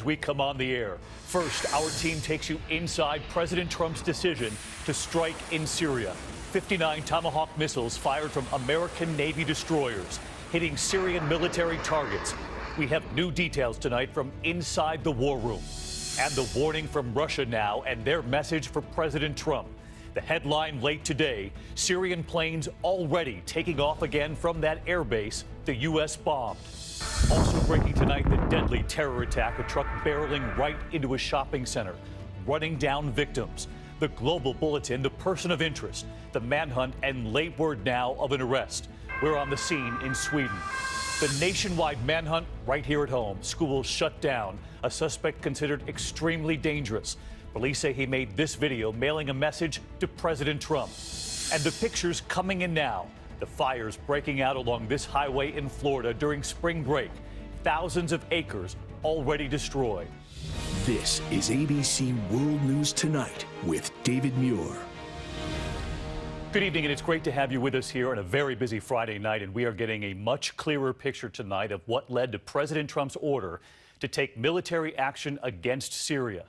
We come on the air. First, our team takes you inside President Trump's decision to strike in Syria. 59 Tomahawk missiles fired from American Navy destroyers, hitting Syrian military targets. We have new details tonight from inside the war room. And the warning from Russia now and their message for President Trump. The headline late today, Syrian planes already taking off again from that airbase the U.S. bombed. Also breaking tonight, the deadly terror attack, a truck barreling right into a shopping center, running down victims. The global bulletin, the person of interest, the manhunt, and late word now of an arrest. We're on the scene in Sweden. The nationwide manhunt right here at home. Schools shut down. A suspect considered extremely dangerous. Police say he made this video mailing a message to President Trump. And the pictures coming in now. The fires breaking out along this highway in Florida during spring break. Thousands of acres already destroyed. This is ABC World News Tonight with David Muir. Good evening, and it's great to have you with us here on a very busy Friday night, and we are getting a much clearer picture tonight of what led to President Trump's order to take military action against Syria.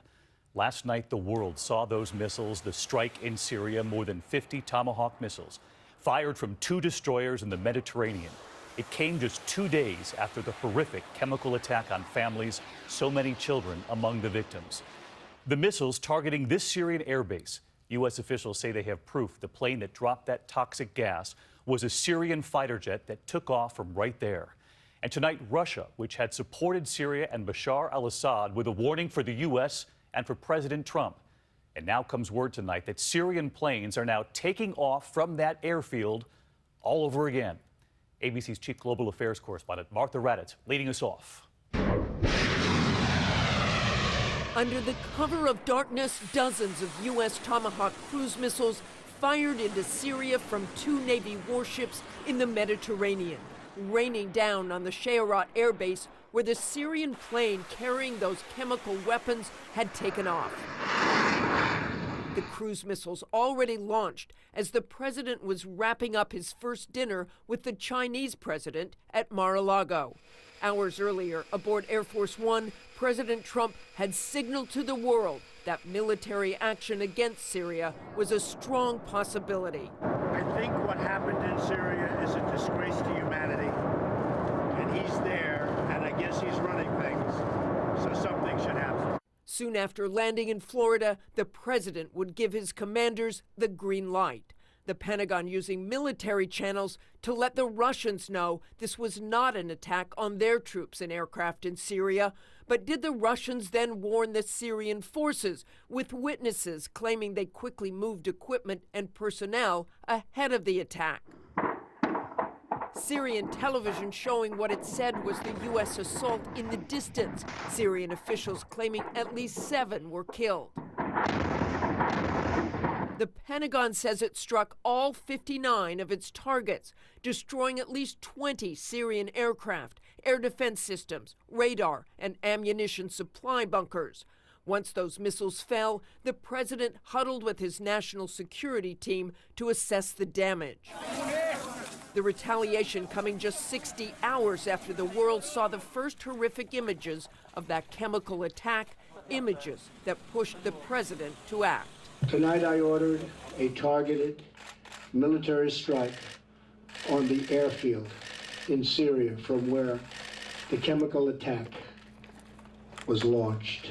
Last night, the world saw those missiles, the strike in Syria, more than 50 Tomahawk missiles, fired from 2 destroyers in the Mediterranean. It came just 2 days after the horrific chemical attack on families, so many children among the victims. The missiles targeting this Syrian airbase. U.S. officials say they have proof the plane that dropped that toxic gas was a Syrian fighter jet that took off from right there. And tonight, Russia, which had supported Syria and Bashar al-Assad, with a warning for the U.S. and for President Trump. And now comes word tonight that Syrian planes are now taking off from that airfield all over again. ABC's Chief Global Affairs Correspondent Martha Raddatz leading us off. Under the cover of darkness, dozens of U.S. Tomahawk cruise missiles fired into Syria from 2 Navy warships in the Mediterranean, raining down on the Shayrat air base where the Syrian plane carrying those chemical weapons had taken off. The cruise missiles already launched as the president was wrapping up his first dinner with the Chinese president at Mar-a-Lago. Hours earlier, aboard Air Force One, President Trump had signaled to the world that military action against Syria was a strong possibility. I think what happened in Syria is a disgrace to humanity, and he's there, and I guess he's running things, so something should happen. Soon after landing in Florida, the president would give his commanders the green light. The Pentagon using military channels to let the Russians know this was not an attack on their troops and aircraft in Syria. But did the Russians then warn the Syrian forces, with witnesses claiming they quickly moved equipment and personnel ahead of the attack? Syrian television showing what it said was the U.S. assault in the distance, Syrian officials claiming at least 7 were killed. The Pentagon says it struck all 59 of its targets, destroying at least 20 Syrian aircraft, air defense systems, radar, and ammunition supply bunkers. Once those missiles fell, the president huddled with his national security team to assess the damage. The retaliation coming just 60 hours after the world saw the first horrific images of that chemical attack, images that pushed the president to act. Tonight I ordered a targeted military strike on the airfield in Syria from where the chemical attack was launched.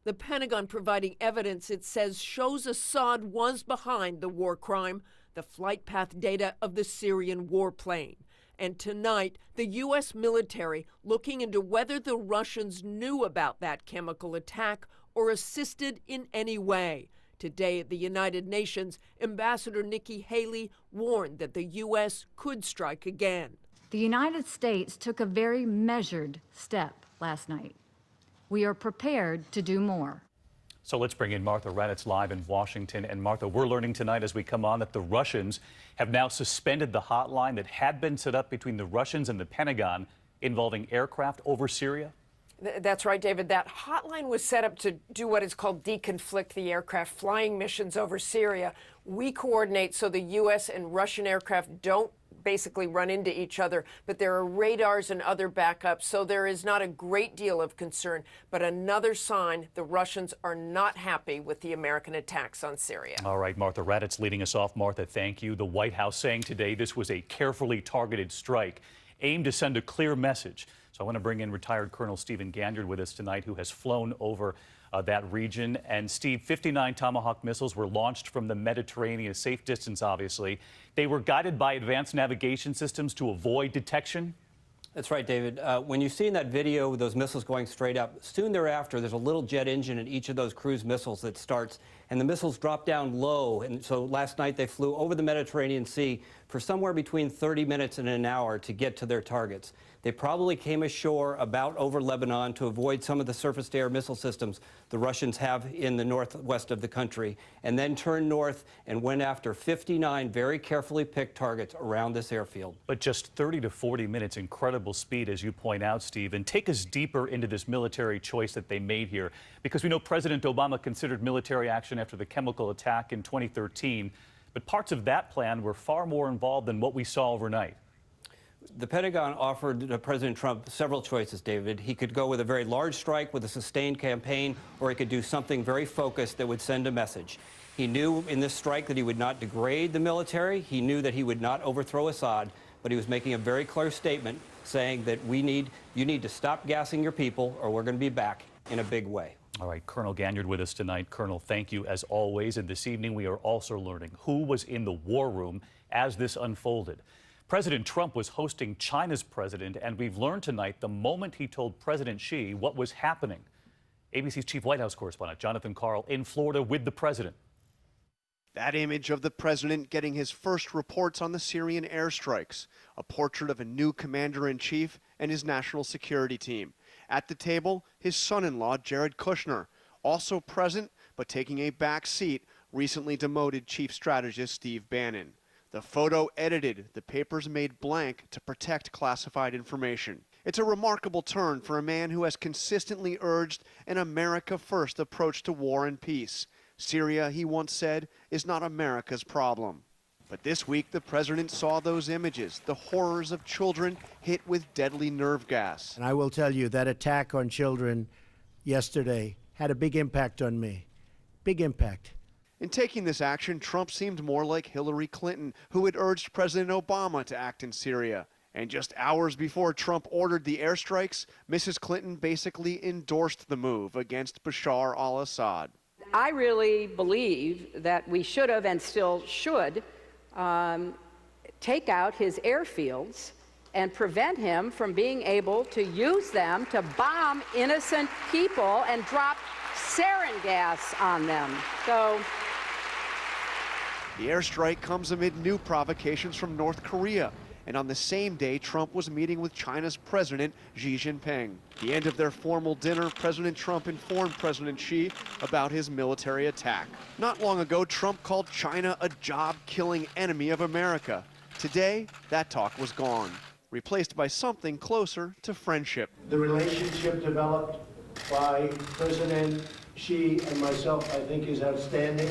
The Pentagon providing evidence it says shows Assad was behind the war crime, the flight path data of the Syrian warplane. And tonight, the U.S. military looking into whether the Russians knew about that chemical attack or assisted in any way. Today at the United Nations, Ambassador Nikki Haley warned that the U.S. could strike again. The United States took a very measured step last night. We are prepared to do more. So let's bring in Martha Raddatz live in Washington. And Martha, we're learning tonight as we come on that the Russians have now suspended the hotline that had been set up between the Russians and the Pentagon involving aircraft over Syria. That's right, David. That hotline was set up to do what is called deconflict the aircraft flying missions over Syria. We coordinate so the U.S. and Russian aircraft don't basically run into each other, but there are radars and other backups, so there is not a great deal of concern. But another sign the Russians are not happy with the American attacks on Syria. All right, Martha Raddatz leading us off. Martha, thank you. The White House saying today this was a carefully targeted strike aimed to send a clear message. So I want to bring in retired Colonel Stephen Ganyard with us tonight, who has flown over that region. And Steve, 59 Tomahawk missiles were launched from the Mediterranean, a safe distance, obviously. They were guided by advanced navigation systems to avoid detection. That's right, David. When you see in that video those missiles going straight up, soon thereafter there's a little jet engine in each of those cruise missiles that starts, and the missiles drop down low. And so last night they flew over the Mediterranean Sea for somewhere between 30 minutes and an hour to get to their targets. They probably came ashore about over Lebanon to avoid some of the surface-to-air missile systems the Russians have in the northwest of the country, and then turned north and went after 59 very carefully picked targets around this airfield. But just 30 to 40 minutes, incredible speed, as you point out, Steve. And take us deeper into this military choice that they made here, because we know President Obama considered military action after the chemical attack in 2013, but parts of that plan were far more involved than what we saw overnight. The Pentagon offered President Trump several choices, David. He could go with a very large strike with a sustained campaign, or he could do something very focused that would send a message. He knew in this strike that he would not degrade the military. He knew that he would not overthrow Assad, but he was making a very clear statement saying that you need to stop gassing your people, or we're going to be back in a big way. All right, Colonel Ganyard with us tonight. Colonel, thank you as always. And this evening we are also learning who was in the war room as this unfolded. President Trump was hosting China's president, and we've learned tonight the moment he told President Xi what was happening. ABC's chief White House correspondent Jonathan Karl in Florida with the president. That image of the president getting his first reports on the Syrian airstrikes, a portrait of a new commander-in-chief and his national security team. At the table, his son-in-law, Jared Kushner, also present but taking a back seat, recently demoted chief strategist Steve Bannon. The photo edited, the papers made blank to protect classified information. It's a remarkable turn for a man who has consistently urged an America-first approach to war and peace. Syria, he once said, is not America's problem. But this week, the president saw those images, the horrors of children hit with deadly nerve gas. And I will tell you, that attack on children yesterday had a big impact on me. Big impact. In taking this action, Trump seemed more like Hillary Clinton, who had urged President Obama to act in Syria. And just hours before Trump ordered the airstrikes, Mrs. Clinton basically endorsed the move against Bashar al-Assad. I really believe that we should have and still should take out his airfields and prevent him from being able to use them to bomb innocent people and drop sarin gas on them. So the airstrike comes amid new provocations from North Korea. And on the same day, Trump was meeting with China's President Xi Jinping. At the end of their formal dinner, President Trump informed President Xi about his military attack. Not long ago, Trump called China a job-killing enemy of America. Today, that talk was gone, replaced by something closer to friendship. The relationship developed by President Xi and myself, I think, is outstanding.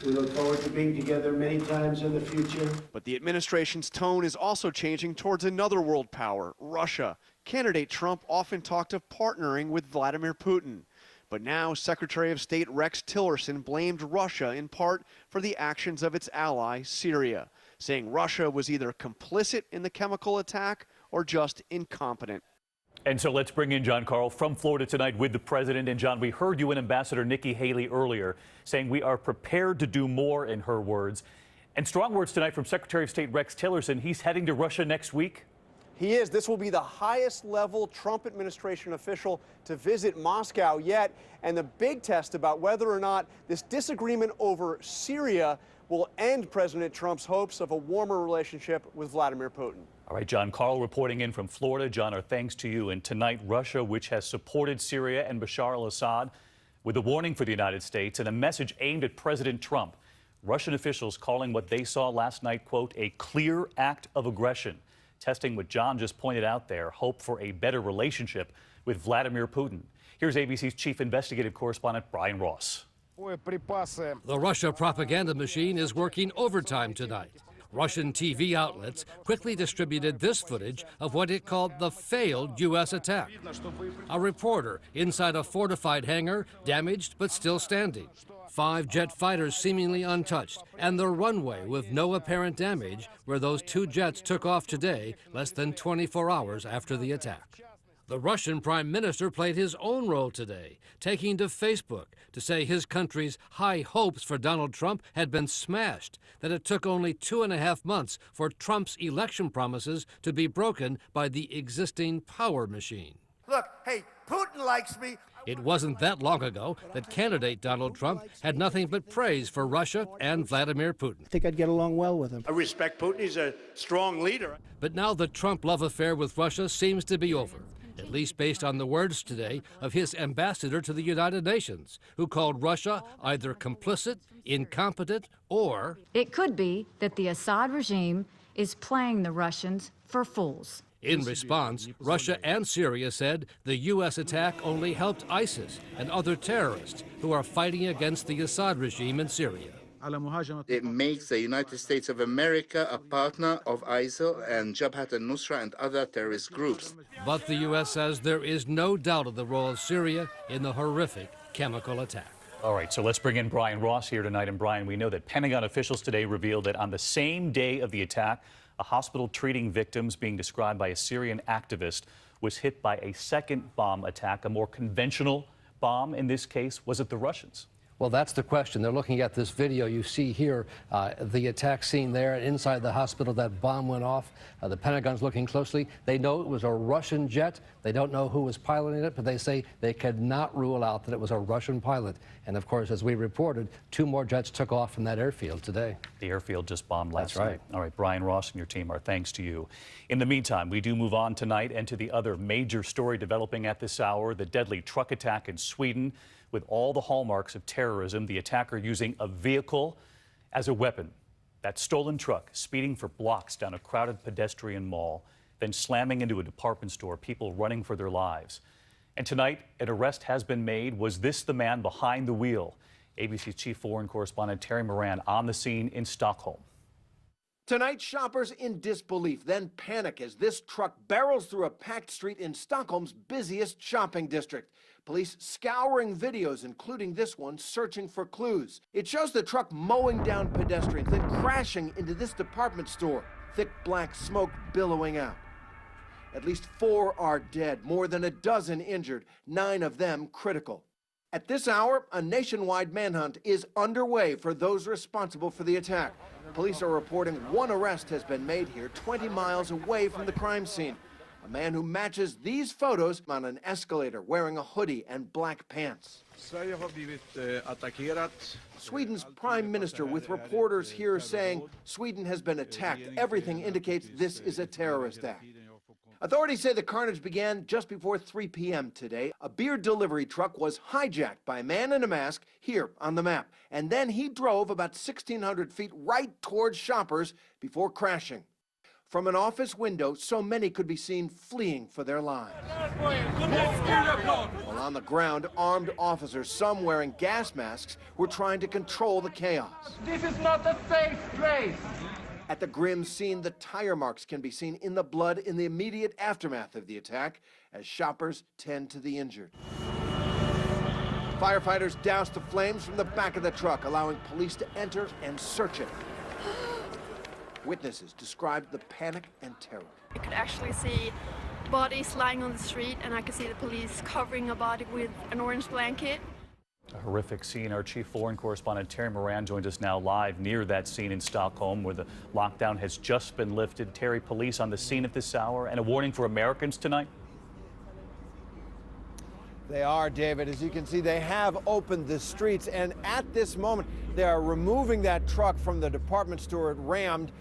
We look forward to being together many times in the future. But the administration's tone is also changing towards another world power, Russia. Candidate Trump often talked of partnering with Vladimir Putin. But now Secretary of State Rex Tillerson blamed Russia in part for the actions of its ally, Syria, saying Russia was either complicit in the chemical attack or just incompetent. And so let's bring in John Karl from Florida tonight with the president. And John, we heard you and Ambassador Nikki Haley earlier saying we are prepared to do more, in her words. And strong words tonight from Secretary of State Rex Tillerson. He's heading to Russia next week. He is. This will be the highest level Trump administration official to visit Moscow yet. And the big test about whether or not this disagreement over Syria will end President Trump's hopes of a warmer relationship with Vladimir Putin. All right, John Karl reporting in from Florida. John, our thanks to you. And tonight, Russia, which has supported Syria and Bashar al-Assad, with a warning for the United States and a message aimed at President Trump. Russian officials calling what they saw last night, quote, a clear act of aggression, testing what John just pointed out there, hope for a better relationship with Vladimir Putin. Here's ABC's chief investigative correspondent, Brian Ross. The Russia propaganda machine is working overtime tonight. Russian TV outlets quickly distributed this footage of what it called the failed U.S. attack. A reporter inside a fortified hangar, damaged but still standing. 5 jet fighters seemingly untouched, and the runway with no apparent damage where those 2 jets took off today, less than 24 hours after the attack. The Russian Prime Minister played his own role today, taking to Facebook to say his country's high hopes for Donald Trump had been smashed, that it took only 2.5 months for Trump's election promises to be broken by the existing power machine. Look, hey, Putin likes me. It wasn't that long ago that candidate Donald Trump had nothing but praise for Russia and Vladimir Putin. I think I'd get along well with him. I respect Putin. He's a strong leader. But now the Trump love affair with Russia seems to be over, at least based on the words today of his ambassador to the United Nations, who called Russia either complicit, incompetent, or... It could be that the Assad regime is playing the Russians for fools. In response, Russia and Syria said the U.S. attack only helped ISIS and other terrorists who are fighting against the Assad regime in Syria. It makes the United States of America a partner of ISIL and Jabhat al-Nusra and other terrorist groups. But the U.S. says there is no doubt of the role of Syria in the horrific chemical attack. All right, so let's bring in Brian Ross here tonight. And Brian, we know that Pentagon officials today revealed that on the same day of the attack, a hospital treating victims being described by a Syrian activist was hit by a second bomb attack, a more conventional bomb. In this case, was it the Russians? Well, that's the question. They're looking at this video you see here, the attack scene there inside the hospital. That bomb went off. The Pentagon's looking closely. They know it was a Russian jet. They don't know who was piloting it, but they say they could not rule out that it was a Russian pilot. And of course, as we reported, 2 more jets took off from that airfield today. The airfield just bombed last night. That's right. All right, Brian Ross and your team, our thanks to you. In the meantime, we do move on tonight and to the other major story developing at this hour, the deadly truck attack in Sweden. With all the hallmarks of terrorism, the attacker using a vehicle as a weapon. That stolen truck speeding for blocks down a crowded pedestrian mall, then slamming into a department store, people running for their lives. And tonight, an arrest has been made. Was this the man behind the wheel? ABC's chief foreign correspondent Terry Moran on the scene in Stockholm. Tonight, shoppers in disbelief, then panic as this truck barrels through a packed street in Stockholm's busiest shopping district. Police scouring videos, including this one, searching for clues. It shows the truck mowing down pedestrians, then crashing into this department store. Thick black smoke billowing out. At least 4 are dead, more than a dozen injured, 9 of them critical. At this hour, a nationwide manhunt is underway for those responsible for the attack. Police are reporting 1 arrest has been made here, 20 miles away from the crime scene. A man who matches these photos on an escalator wearing a hoodie and black pants. Sweden's prime minister with reporters here saying Sweden has been attacked. Everything indicates this is a terrorist act. Authorities say the carnage began just before 3 p.m. today. A beer delivery truck was hijacked by a man in a mask here on the map. And then he drove about 1,600 feet right towards shoppers before crashing. From an office window, so many could be seen fleeing for their lives. While on the ground, armed officers, some wearing gas masks, were trying to control the chaos. This is not a safe place. At the grim scene, the tire marks can be seen in the blood in the immediate aftermath of the attack as shoppers tend to the injured. Firefighters doused the flames from the back of the truck, allowing police to enter and search it. Witnesses described the panic and terror. I could actually see bodies lying on the street, and I could see the police covering a body with an orange blanket. A horrific scene. Our chief foreign correspondent Terry Moran joins us now live near that scene in Stockholm where the lockdown has just been lifted. Terry, police on the scene at this hour and a warning for Americans tonight? They are, David. As you can see, they have opened the streets, and at this moment, they are removing that truck from the department store it rammed.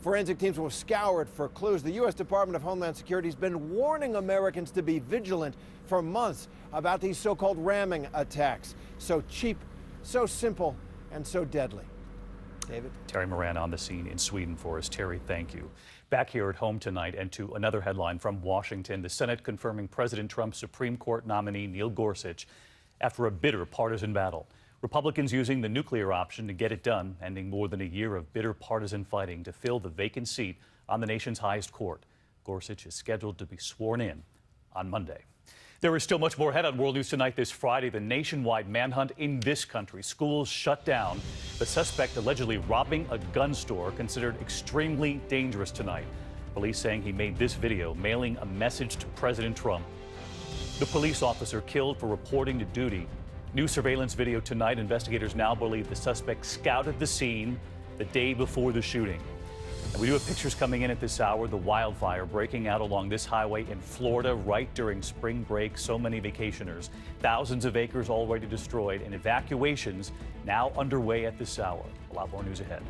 Forensic teams will scour it for clues. The U.S. Department of Homeland Security has been warning Americans to be vigilant for months about these so-called ramming attacks. So cheap, so simple, and so deadly. David? Terry Moran on the scene in Sweden for us. Terry, thank you. Back here at home tonight and to another headline from Washington, the Senate confirming President Trump's Supreme Court nominee Neil Gorsuch after a bitter partisan battle. Republicans using the nuclear option to get it done, ending more than a year of bitter partisan fighting to fill the vacant seat on the nation's highest court. Gorsuch is scheduled to be sworn in on Monday. There is still much more ahead on World News Tonight this Friday. The nationwide manhunt in this country. Schools shut down. The suspect allegedly robbing a gun store considered extremely dangerous tonight. Police saying he made this video mailing a message to President Trump. The police officer killed for reporting to duty. New surveillance video tonight. Investigators now believe the suspect scouted the scene the day before the shooting. And we do have pictures coming in at this hour. The wildfire breaking out along this highway in Florida right during spring break. So many vacationers. Thousands of acres already destroyed, and evacuations now underway at this hour. A lot more news ahead.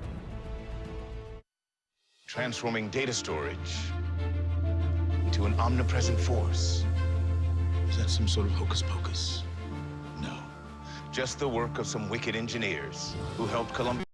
Transforming data storage into an omnipresent force. Is that some sort of hocus pocus? No. Just the work of some wicked engineers who helped Columbia.